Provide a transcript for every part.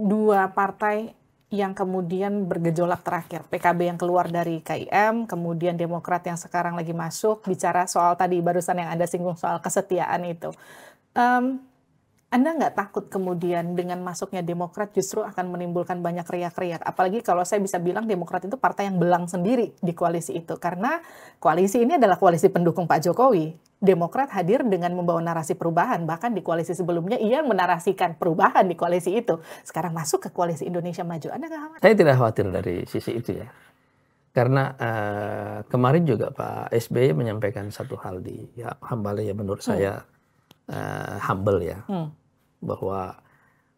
dua partai yang kemudian bergejolak terakhir. PKB yang keluar dari KIM, kemudian Demokrat yang sekarang lagi masuk, bicara soal tadi barusan yang Anda singgung soal kesetiaan itu. Anda nggak takut kemudian dengan masuknya Demokrat justru akan menimbulkan banyak riak-riak? Apalagi kalau saya bisa bilang Demokrat itu partai yang belang sendiri di koalisi itu. Karena koalisi ini adalah koalisi pendukung Pak Jokowi. Demokrat hadir dengan membawa narasi perubahan. Bahkan di koalisi sebelumnya ia menarasikan perubahan di koalisi itu. Sekarang masuk ke koalisi Indonesia Maju. Anda nggak khawatir? Saya tidak khawatir dari sisi itu ya. Karena kemarin juga Pak SBY menyampaikan satu hal di Hambali ya, menurut saya humble ya. Bahwa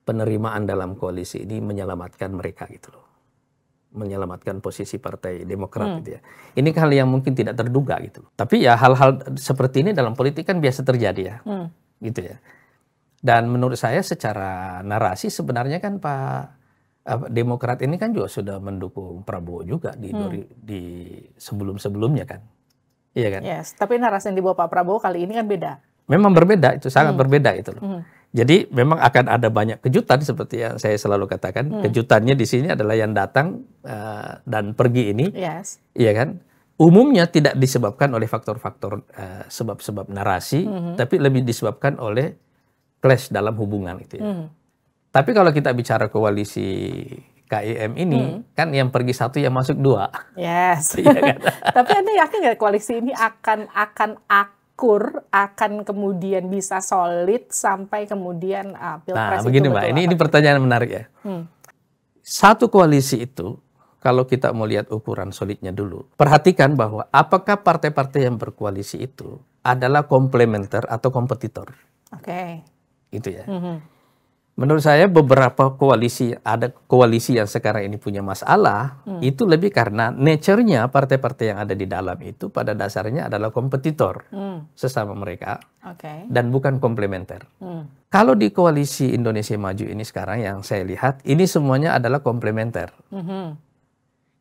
penerimaan dalam koalisi ini menyelamatkan mereka gitu loh. Menyelamatkan posisi Partai Demokrat gitu ya. Ini hal yang mungkin tidak terduga gitu loh. Tapi ya hal-hal seperti ini dalam politik kan biasa terjadi ya. Gitu ya. Dan menurut saya secara narasi sebenarnya kan Demokrat ini kan juga sudah mendukung Prabowo juga di sebelum-sebelumnya kan. Iya kan? Yes, tapi narasi yang dibawa Pak Prabowo kali ini kan beda. Memang berbeda, itu sangat berbeda itu loh. Jadi memang akan ada banyak kejutan seperti yang saya selalu katakan. Kejutannya di sini adalah yang datang dan pergi ini. Yes. Iya kan? Umumnya tidak disebabkan oleh faktor-faktor sebab-sebab narasi, tapi lebih disebabkan oleh clash dalam hubungan itu ya. Tapi kalau kita bicara koalisi KIM ini, kan yang pergi satu yang masuk dua. Yes. Iya kan? Tapi Anda yakin nggak koalisi ini akan kemudian bisa solid sampai kemudian Pilpres Nah, begini Mbak, ini pertanyaan menarik ya. Satu koalisi itu, kalau kita mau lihat ukuran solidnya dulu, perhatikan bahwa apakah partai-partai yang berkoalisi itu adalah komplementer atau kompetitor. Oke. Itu ya. Menurut saya beberapa koalisi, ada koalisi yang sekarang ini punya masalah, itu lebih karena nature-nya partai-partai yang ada di dalam itu pada dasarnya adalah kompetitor sesama mereka, dan bukan komplementer. Kalau di koalisi Indonesia Maju ini sekarang yang saya lihat, ini semuanya adalah komplementer.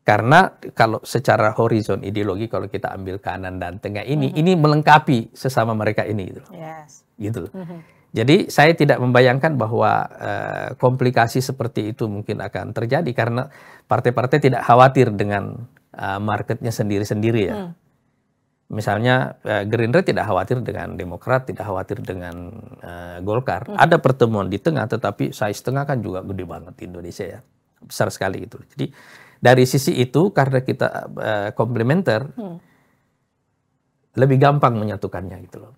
Karena kalau secara horizon ideologi, kalau kita ambil kanan dan tengah ini melengkapi sesama mereka ini. Gitu. Yes. Gitu. Jadi saya tidak membayangkan bahwa komplikasi seperti itu mungkin akan terjadi karena partai-partai tidak khawatir dengan marketnya sendiri-sendiri ya. Misalnya Gerindra tidak khawatir dengan Demokrat, tidak khawatir dengan Golkar. Ada pertemuan di tengah, tetapi size tengah kan juga gede banget di Indonesia ya, besar sekali gitu. Jadi dari sisi itu karena kita komplementer, lebih gampang menyatukannya gitu loh.